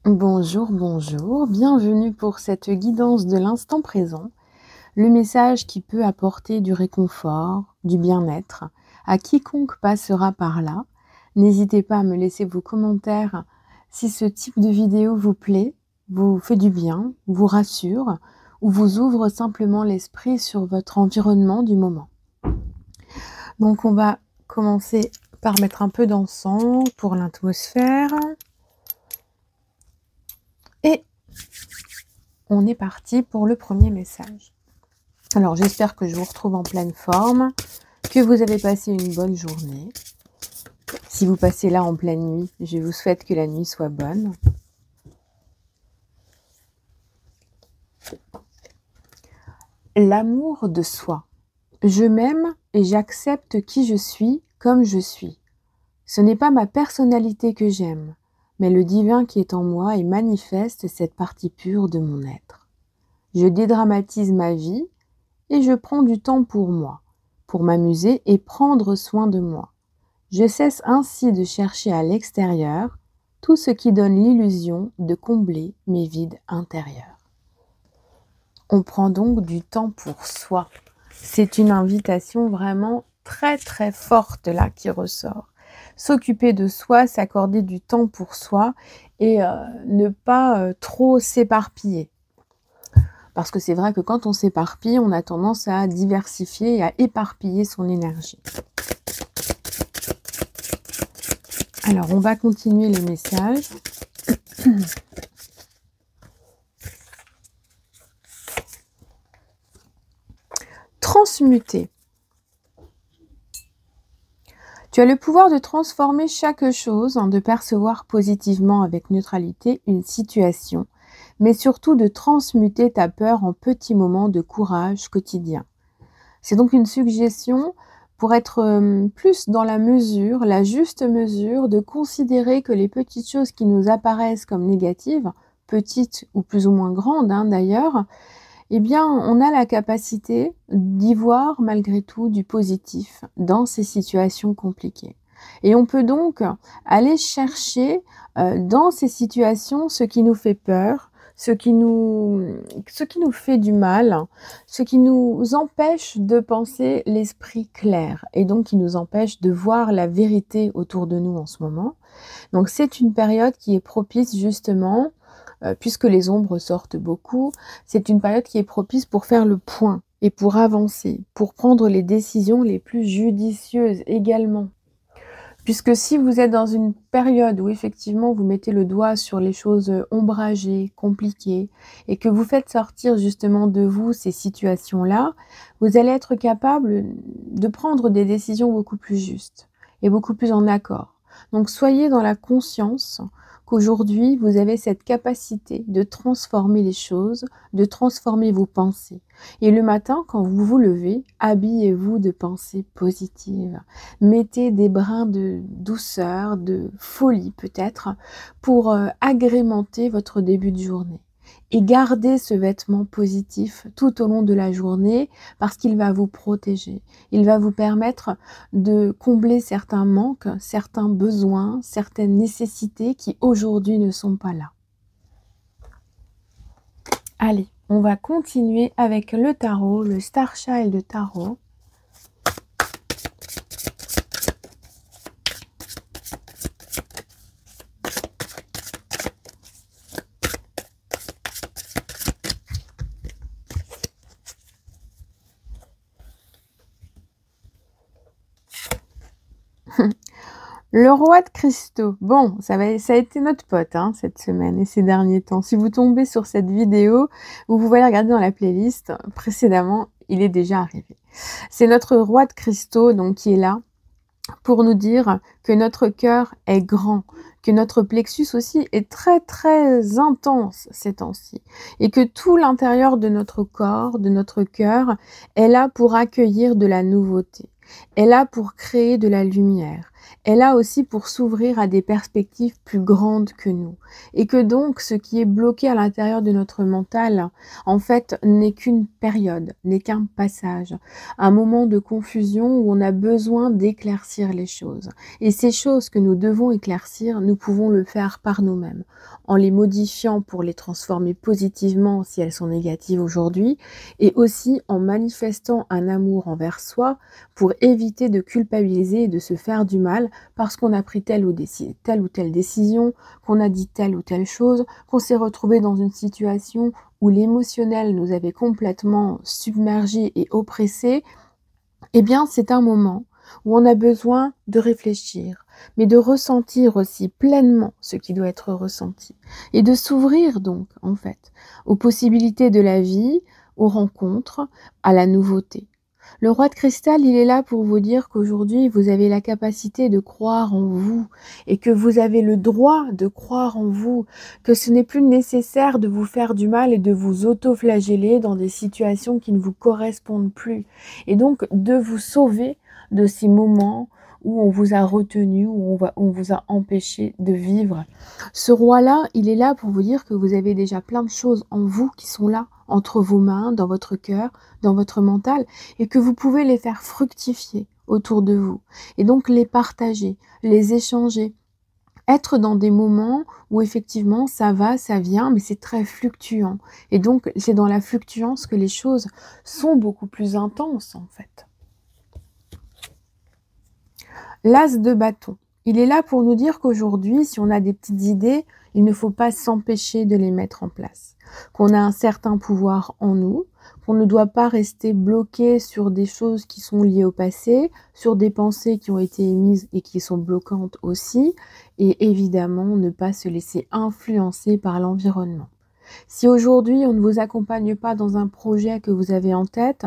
Bonjour, bonjour, bienvenue pour cette guidance de l'instant présent, le message qui peut apporter du réconfort, du bien-être à quiconque passera par là. N'hésitez pas à me laisser vos commentaires si ce type de vidéo vous plaît, vous fait du bien, vous rassure ou vous ouvre simplement l'esprit sur votre environnement du moment. Donc on va commencer par mettre un peu d'encens pour l'atmosphère. Et on est parti pour le premier message. Alors j'espère que je vous retrouve en pleine forme, que vous avez passé une bonne journée. Si vous passez là en pleine nuit, je vous souhaite que la nuit soit bonne. L'amour de soi. Je m'aime et j'accepte qui je suis comme je suis. Ce n'est pas ma personnalité que j'aime, mais le divin qui est en moi et manifeste cette partie pure de mon être. Je dédramatise ma vie et je prends du temps pour moi, pour m'amuser et prendre soin de moi. Je cesse ainsi de chercher à l'extérieur tout ce qui donne l'illusion de combler mes vides intérieurs. On prend donc du temps pour soi. C'est une invitation vraiment très très forte là qui ressort. S'occuper de soi, s'accorder du temps pour soi et ne pas trop s'éparpiller. Parce que c'est vrai que quand on s'éparpille, on a tendance à diversifier et à éparpiller son énergie. Alors, on va continuer les messages. Transmuter. Tu as le pouvoir de transformer chaque chose, de percevoir positivement avec neutralité une situation, mais surtout de transmuter ta peur en petits moments de courage quotidien. C'est donc une suggestion pour être plus dans la mesure, la juste mesure, de considérer que les petites choses qui nous apparaissent comme négatives, petites ou plus ou moins grandes d'ailleurs, eh bien, on a la capacité d'y voir malgré tout du positif dans ces situations compliquées. Et on peut donc aller chercher dans ces situations ce qui nous fait peur, ce qui nous fait du mal, ce qui nous empêche de penser l'esprit clair et donc qui nous empêche de voir la vérité autour de nous en ce moment. Donc c'est une période qui est propice justement, puisque les ombres sortent beaucoup, c'est une période qui est propice pour faire le point et pour avancer, pour prendre les décisions les plus judicieuses également. Puisque si vous êtes dans une période où effectivement vous mettez le doigt sur les choses ombragées, compliquées, et que vous faites sortir justement de vous ces situations-là, vous allez être capable de prendre des décisions beaucoup plus justes et beaucoup plus en accord. Donc soyez dans la conscience qu'aujourd'hui vous avez cette capacité de transformer les choses, de transformer vos pensées. Et le matin, quand vous vous levez, habillez-vous de pensées positives. Mettez des brins de douceur, de folie peut-être, pour agrémenter votre début de journée. Et gardez ce vêtement positif tout au long de la journée parce qu'il va vous protéger. Il va vous permettre de combler certains manques, certains besoins, certaines nécessités qui aujourd'hui ne sont pas là. Allez, on va continuer avec le tarot, le Star Child de tarot. Le roi de cristaux. Bon, ça a été notre pote cette semaine et ces derniers temps. Si vous tombez sur cette vidéo ou vous voyez regarder dans la playlist précédemment, il est déjà arrivé. C'est notre roi de cristaux donc qui est là pour nous dire que notre cœur est grand, que notre plexus aussi est très très intense ces temps-ci et que tout l'intérieur de notre corps, de notre cœur est là pour accueillir de la nouveauté, est là pour créer de la lumière, est là aussi pour s'ouvrir à des perspectives plus grandes que nous. Et que donc, ce qui est bloqué à l'intérieur de notre mental, en fait, n'est qu'une période, n'est qu'un passage, un moment de confusion où on a besoin d'éclaircir les choses. Et ces choses que nous devons éclaircir, nous pouvons le faire par nous-mêmes, en les modifiant pour les transformer positivement si elles sont négatives aujourd'hui, et aussi en manifestant un amour envers soi pour éviter de culpabiliser et de se faire du mal parce qu'on a pris telle ou telle décision, qu'on a dit telle ou telle chose, qu'on s'est retrouvé dans une situation où l'émotionnel nous avait complètement submergés et oppressés. Eh bien, c'est un moment où on a besoin de réfléchir, mais de ressentir aussi pleinement ce qui doit être ressenti, et de s'ouvrir donc, en fait, aux possibilités de la vie, aux rencontres, à la nouveauté. Le roi de cristal, il est là pour vous dire qu'aujourd'hui, vous avez la capacité de croire en vous et que vous avez le droit de croire en vous, que ce n'est plus nécessaire de vous faire du mal et de vous auto-flageller dans des situations qui ne vous correspondent plus. Et donc, de vous sauver de ces moments où on vous a retenu, où on vous a empêché de vivre. Ce roi-là, il est là pour vous dire que vous avez déjà plein de choses en vous qui sont là, entre vos mains, dans votre cœur, dans votre mental, et que vous pouvez les faire fructifier autour de vous. Et donc les partager, les échanger, être dans des moments où effectivement ça va, ça vient, mais c'est très fluctuant. Et donc c'est dans la fluctuance que les choses sont beaucoup plus intenses en fait. L'as de bâton. Il est là pour nous dire qu'aujourd'hui, si on a des petites idées, il ne faut pas s'empêcher de les mettre en place. Qu'on a un certain pouvoir en nous, qu'on ne doit pas rester bloqué sur des choses qui sont liées au passé, sur des pensées qui ont été émises et qui sont bloquantes aussi, et évidemment ne pas se laisser influencer par l'environnement. Si aujourd'hui on ne vous accompagne pas dans un projet que vous avez en tête,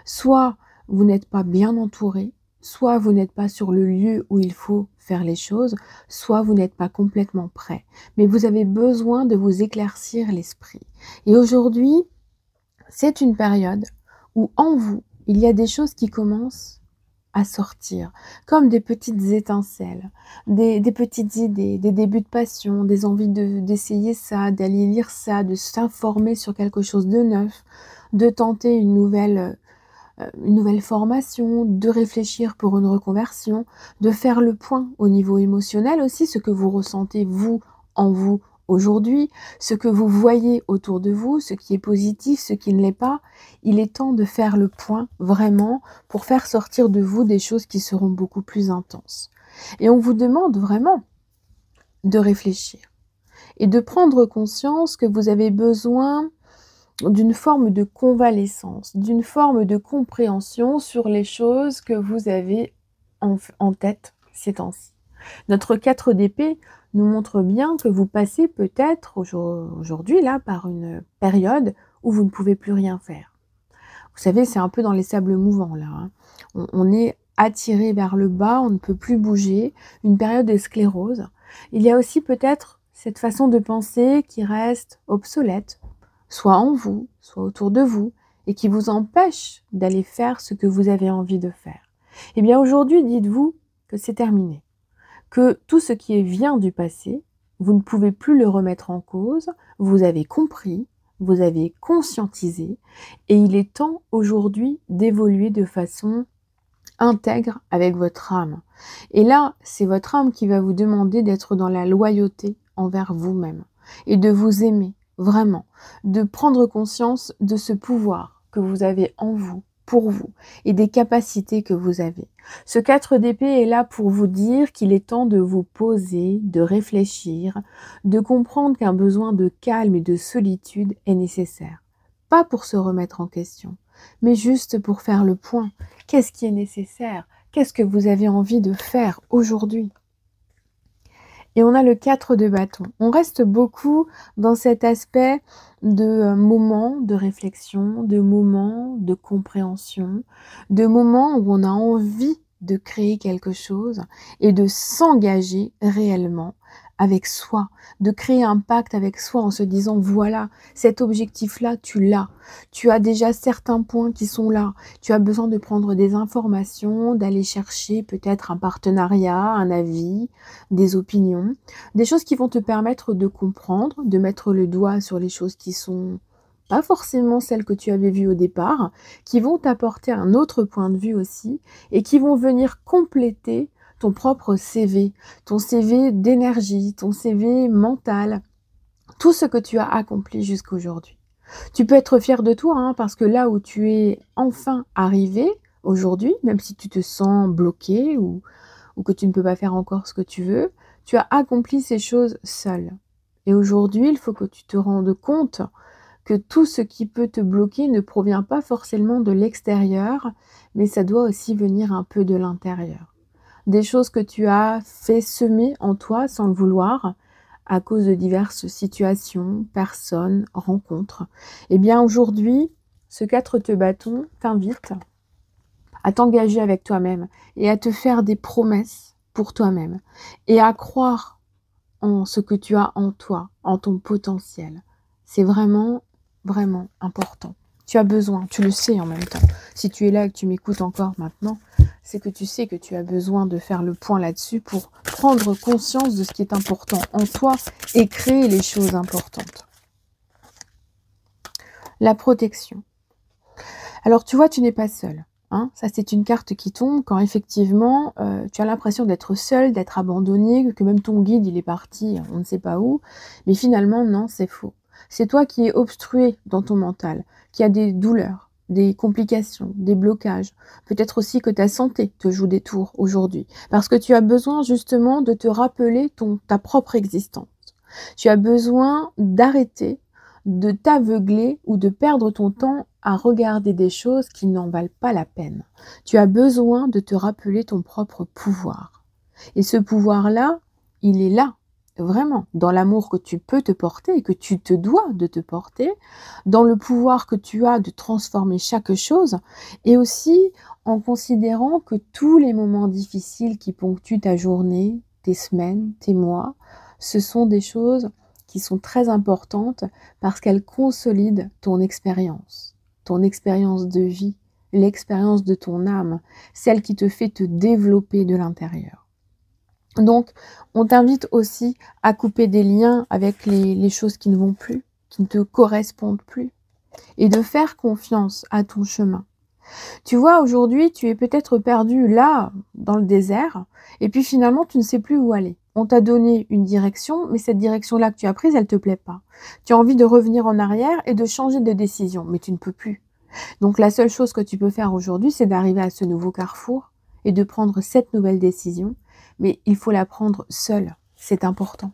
soit vous n'êtes pas bien entouré, soit vous n'êtes pas sur le lieu où il faut faire les choses, soit vous n'êtes pas complètement prêt. Mais vous avez besoin de vous éclaircir l'esprit. Et aujourd'hui, c'est une période où en vous, il y a des choses qui commencent à sortir, comme des petites étincelles, des petites idées, des débuts de passion, des envies d'essayer ça, d'aller lire ça, de s'informer sur quelque chose de neuf, de tenter une nouvelle formation, de réfléchir pour une reconversion, de faire le point au niveau émotionnel aussi, ce que vous ressentez vous en vous aujourd'hui, ce que vous voyez autour de vous, ce qui est positif, ce qui ne l'est pas. Il est temps de faire le point vraiment pour faire sortir de vous des choses qui seront beaucoup plus intenses. Et on vous demande vraiment de réfléchir et de prendre conscience que vous avez besoin d'une forme de convalescence, d'une forme de compréhension sur les choses que vous avez en tête ces temps-ci. Notre 4 d'épée nous montre bien que vous passez peut-être aujourd'hui là par une période où vous ne pouvez plus rien faire. Vous savez, c'est un peu dans les sables mouvants là. Hein. On est attiré vers le bas, on ne peut plus bouger, une période de sclérose. Il y a aussi peut-être cette façon de penser qui reste obsolète, soit en vous, soit autour de vous, et qui vous empêche d'aller faire ce que vous avez envie de faire. Eh bien aujourd'hui, dites-vous que c'est terminé, que tout ce qui vient du passé, vous ne pouvez plus le remettre en cause, vous avez compris, vous avez conscientisé, et il est temps aujourd'hui d'évoluer de façon intègre avec votre âme. Et là, c'est votre âme qui va vous demander d'être dans la loyauté envers vous-même, et de vous aimer, vraiment, de prendre conscience de ce pouvoir que vous avez en vous, pour vous, et des capacités que vous avez. Ce 4 d'épée est là pour vous dire qu'il est temps de vous poser, de réfléchir, de comprendre qu'un besoin de calme et de solitude est nécessaire. Pas pour se remettre en question, mais juste pour faire le point. Qu'est-ce qui est nécessaire? Qu'est-ce que vous avez envie de faire aujourd'hui? Et on a le 4 de bâton. On reste beaucoup dans cet aspect de moments de réflexion, de moments de compréhension, de moments où on a envie de créer quelque chose et de s'engager réellement avec soi, de créer un pacte avec soi en se disant voilà, cet objectif-là, tu l'as. Tu as déjà certains points qui sont là. Tu as besoin de prendre des informations, d'aller chercher peut-être un partenariat, un avis, des opinions, des choses qui vont te permettre de comprendre, de mettre le doigt sur les choses qui sont pas forcément celles que tu avais vues au départ, qui vont t'apporter un autre point de vue aussi et qui vont venir compléter ton propre CV, ton CV d'énergie, ton CV mental, tout ce que tu as accompli jusqu'à aujourd'hui. Tu peux être fier de toi, hein, parce que là où tu es enfin arrivé aujourd'hui, même si tu te sens bloqué ou que tu ne peux pas faire encore ce que tu veux, tu as accompli ces choses seul. Et aujourd'hui, il faut que tu te rendes compte que tout ce qui peut te bloquer ne provient pas forcément de l'extérieur, mais ça doit aussi venir un peu de l'intérieur. Des choses que tu as fait semer en toi sans le vouloir à cause de diverses situations, personnes, rencontres. Eh bien aujourd'hui, ce 4 te bâton t'invite à t'engager avec toi-même et à te faire des promesses pour toi-même et à croire en ce que tu as en toi, en ton potentiel. C'est vraiment, vraiment important. Tu as besoin, tu le sais en même temps. Si tu es là et que tu m'écoutes encore maintenant, c'est que tu sais que tu as besoin de faire le point là-dessus pour prendre conscience de ce qui est important en toi et créer les choses importantes. La protection. Alors tu vois, tu n'es pas seul. Hein, ça, c'est une carte qui tombe quand effectivement tu as l'impression d'être seul, d'être abandonné, que même ton guide il est parti, on ne sait pas où. Mais finalement, non, c'est faux. C'est toi qui es obstrué dans ton mental, qui a des douleurs, des complications, des blocages. Peut-être aussi que ta santé te joue des tours aujourd'hui. Parce que tu as besoin justement de te rappeler ta propre existence. Tu as besoin d'arrêter de t'aveugler ou de perdre ton temps à regarder des choses qui n'en valent pas la peine. Tu as besoin de te rappeler ton propre pouvoir. Et ce pouvoir-là, il est là, vraiment, dans l'amour que tu peux te porter et que tu te dois de te porter, dans le pouvoir que tu as de transformer chaque chose, et aussi en considérant que tous les moments difficiles qui ponctuent ta journée, tes semaines, tes mois, ce sont des choses qui sont très importantes parce qu'elles consolident ton expérience de vie, l'expérience de ton âme, celle qui te fait te développer de l'intérieur. Donc, on t'invite aussi à couper des liens avec les choses qui ne vont plus, qui ne te correspondent plus, et de faire confiance à ton chemin. Tu vois, aujourd'hui, tu es peut-être perdu là, dans le désert, et puis finalement, tu ne sais plus où aller. On t'a donné une direction, mais cette direction-là que tu as prise, elle ne te plaît pas. Tu as envie de revenir en arrière et de changer de décision, mais tu ne peux plus. Donc la seule chose que tu peux faire aujourd'hui, c'est d'arriver à ce nouveau carrefour et de prendre cette nouvelle décision, mais il faut la prendre seule, c'est important.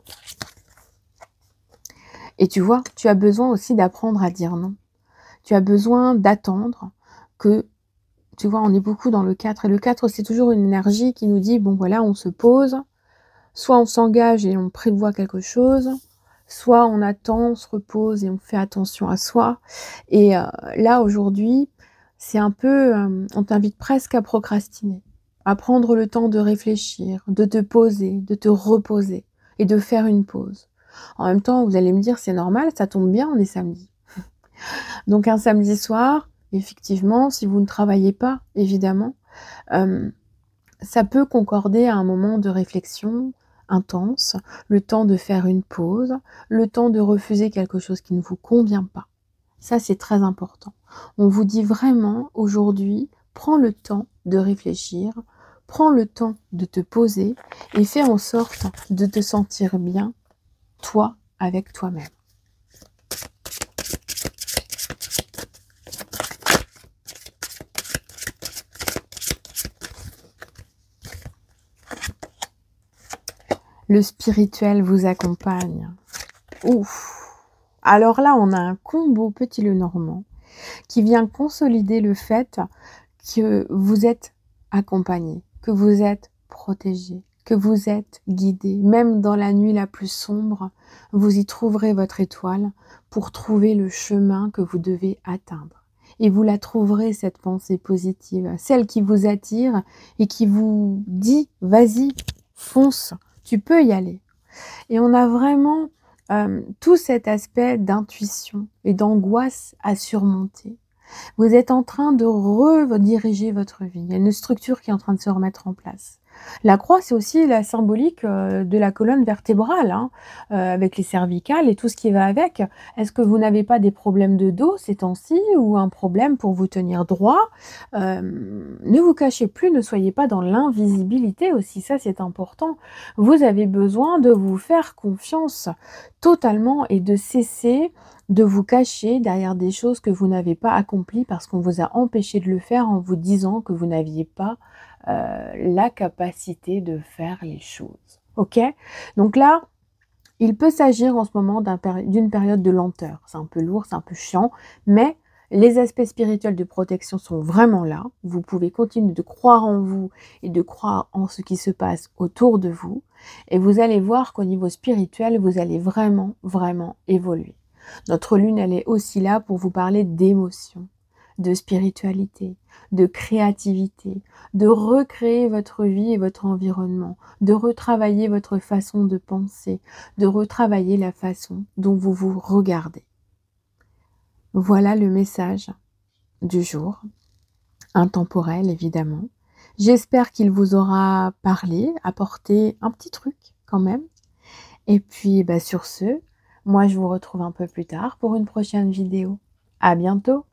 Et tu vois, tu as besoin aussi d'apprendre à dire non. Tu as besoin d'attendre que, tu vois, on est beaucoup dans le 4, et le 4, c'est toujours une énergie qui nous dit, bon voilà, on se pose, soit on s'engage et on prévoit quelque chose, soit on attend, on se repose et on fait attention à soi. Et là, aujourd'hui, c'est un peu, on t'invite presque à procrastiner, à prendre le temps de réfléchir, de te poser, de te reposer et de faire une pause. En même temps, vous allez me dire, c'est normal, ça tombe bien, on est samedi. Donc un samedi soir, effectivement, si vous ne travaillez pas, évidemment, ça peut concorder à un moment de réflexion intense, le temps de faire une pause, le temps de refuser quelque chose qui ne vous convient pas. Ça, c'est très important. On vous dit vraiment, aujourd'hui, prends le temps de réfléchir, prends le temps de te poser et fais en sorte de te sentir bien, toi, avec toi-même. Le spirituel vous accompagne. Ouf! Alors là, on a un combo petit Lenormand qui vient consolider le fait que vous êtes accompagné, que vous êtes protégé, que vous êtes guidé. Même dans la nuit la plus sombre, vous y trouverez votre étoile pour trouver le chemin que vous devez atteindre. Et vous la trouverez, cette pensée positive, celle qui vous attire et qui vous dit « vas-y, fonce ». Tu peux y aller. Et on a vraiment tout cet aspect d'intuition et d'angoisse à surmonter. Vous êtes en train de rediriger votre vie. Il y a une structure qui est en train de se remettre en place. La croix, c'est aussi la symbolique, de la colonne vertébrale, hein, avec les cervicales et tout ce qui va avec. Est-ce que vous n'avez pas des problèmes de dos ces temps-ci ou un problème pour vous tenir droit? Ne vous cachez plus, ne soyez pas dans l'invisibilité aussi, ça c'est important. Vous avez besoin de vous faire confiance totalement et de cesser de vous cacher derrière des choses que vous n'avez pas accomplies parce qu'on vous a empêché de le faire en vous disant que vous n'aviez pas la capacité de faire les choses. OK? Donc là, il peut s'agir en ce moment d'une période de lenteur. C'est un peu lourd, c'est un peu chiant, mais les aspects spirituels de protection sont vraiment là. Vous pouvez continuer de croire en vous et de croire en ce qui se passe autour de vous. Et vous allez voir qu'au niveau spirituel, vous allez vraiment, vraiment évoluer. Notre lune, elle est aussi là pour vous parler d'émotions, de spiritualité, de créativité, de recréer votre vie et votre environnement, de retravailler votre façon de penser, de retravailler la façon dont vous vous regardez. Voilà le message du jour, intemporel évidemment. J'espère qu'il vous aura parlé, apporté un petit truc quand même. Et puis sur ce, moi je vous retrouve un peu plus tard pour une prochaine vidéo. À bientôt!